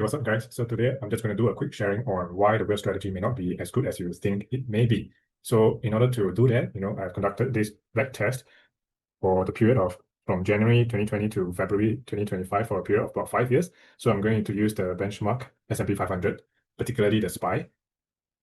What's up, guys? So today I'm just going to do a quick sharing on why the whale strategy may not be as good as you think it may be. So in order to do that, I've conducted this back test for the period of from January 2020 to February 2025 for a period of about 5 years. So I'm going to use the benchmark S&P 500, particularly the SPY.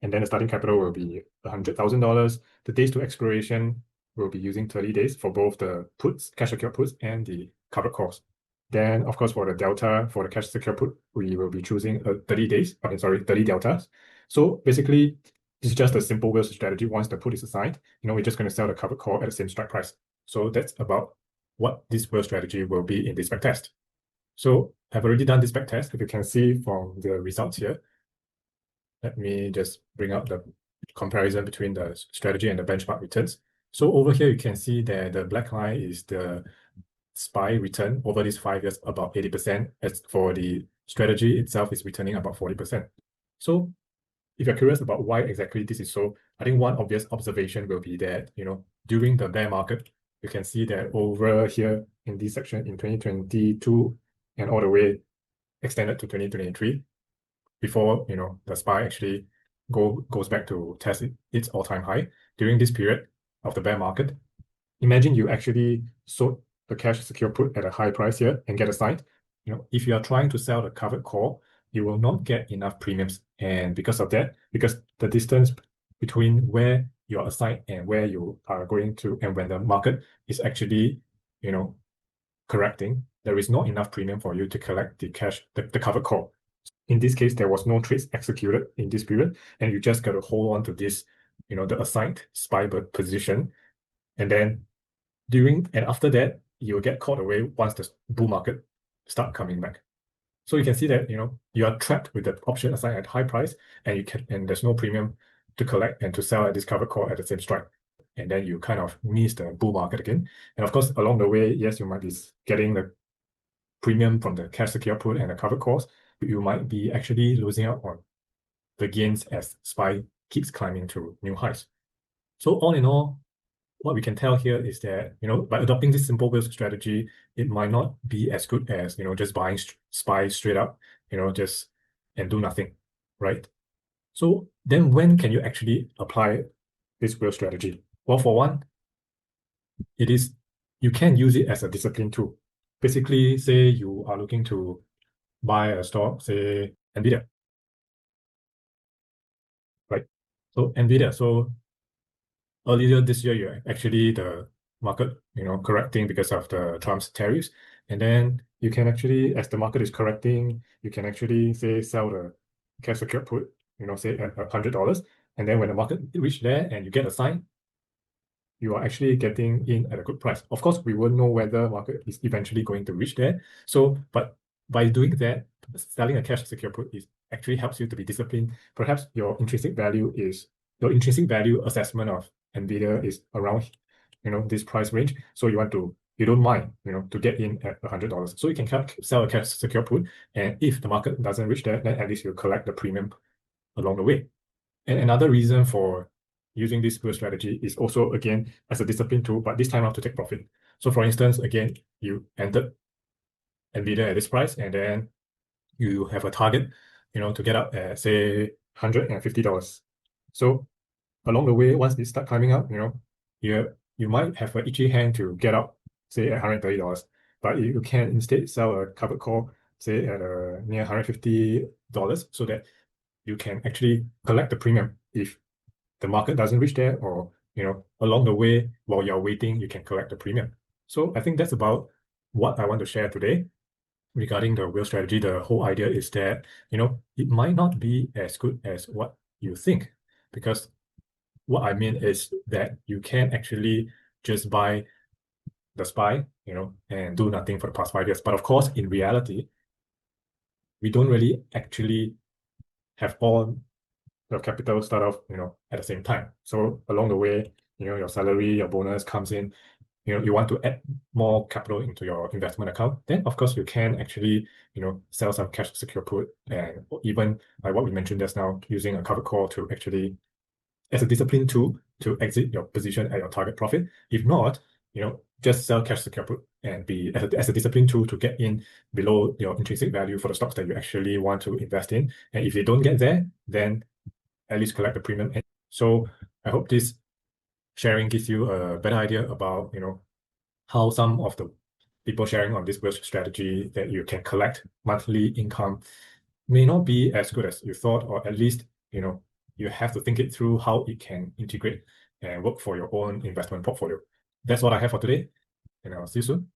And then the starting capital will be $100,000. The days to expiration will be using 30 days for both the puts, cash secured puts, and the covered calls. Then, of course, for the delta, for the cash secure put, we will be choosing 30 days, 30 deltas. So basically, this is just a simple whale strategy. Once the put is assigned, we're just going to sell the covered call at the same strike price. So that's about what this whale strategy will be in this back test. So I've already done this back test. If you can see from the results here, let me just bring up the comparison between the strategy and the benchmark returns. So over here, you can see that the black line is the SPY return over these 5 years, about 80%. As for the strategy itself, is returning about 40%. So if you're curious about why exactly this is so, I think one obvious observation will be that, during the bear market, you can see that over here in this section in 2022 and all the way extended to 2023, before, the SPY actually goes back to test its all-time high during this period of the bear market. Imagine you actually sold the cash secure put at a high price here and get assigned. If you are trying to sell the covered call, you will not get enough premiums. And because of that, because the distance between where you are assigned and where you are going to, and when the market is actually, correcting, there is not enough premium for you to collect the cash, the covered call. In this case, there was no trades executed in this period, and you just got to hold on to this, the assigned SPY position. And then after that, you'll get caught away once the bull market start coming back. So you can see that, you are trapped with the option assigned at high price, and there's no premium to collect and to sell at this covered call at the same strike. And then you kind of miss the bull market again. And of course, along the way, yes, you might be getting the premium from the cash secure put and the covered calls, but you might be actually losing out on the gains as SPY keeps climbing to new highs. So all in all, what we can tell here is that, by adopting this simple whale strategy, it might not be as good as, just buying SPY straight up, just and do nothing, right? So then when can you actually apply this whale strategy? Well, for one, you can use it as a discipline tool. Basically, say you are looking to buy a stock, say NVIDIA, right? So NVIDIA, so earlier this year, you actually the market, correcting because of the Trump's tariffs. And then you can actually, as the market is correcting, you can actually say sell the cash secured put, say at $100. And then when the market reach there and you get a sign, you are actually getting in at a good price. Of course, we won't know whether market is eventually going to reach there. So, but by doing that, selling a cash secure put actually helps you to be disciplined. Perhaps your intrinsic value assessment of NVIDIA is around, this price range. So you don't mind, to get in at $100. So you can sell a cash secure put, and if the market doesn't reach there, then at least you collect the premium along the way. And another reason for using this whale strategy is also, again, as a discipline tool, but this time out to take profit. So for instance, again, you entered NVIDIA at this price, and then you have a target, to get up at, say, $150. So along the way, once it start climbing up, you might have an itchy hand to get up, say, at $130. But you can instead sell a covered call, say, at near $150, so that you can actually collect the premium if the market doesn't reach there, or along the way while you're waiting, you can collect the premium. So I think that's about what I want to share today regarding the whale strategy. The whole idea is that it might not be as good as what you think, because what I mean is that you can actually just buy the SPY, and do nothing for the past 5 years. But of course, in reality, we don't really actually have all the capital start off, at the same time. So along the way, your salary, your bonus comes in, you want to add more capital into your investment account, then of course you can actually, sell some cash secure put, and even like what we mentioned just now, using a covered call to actually, as a discipline tool, to exit your position at your target profit. If not, just sell cash secure put and be as a discipline tool to get in below your intrinsic value for the stocks that you actually want to invest in. And if you don't get there, then at least collect the premium. And so I hope this sharing gives you a better idea about, how some of the people sharing on this risk strategy that you can collect monthly income may not be as good as you thought, or at least, you have to think it through how it can integrate and work for your own investment portfolio. That's what I have for today, and I'll see you soon.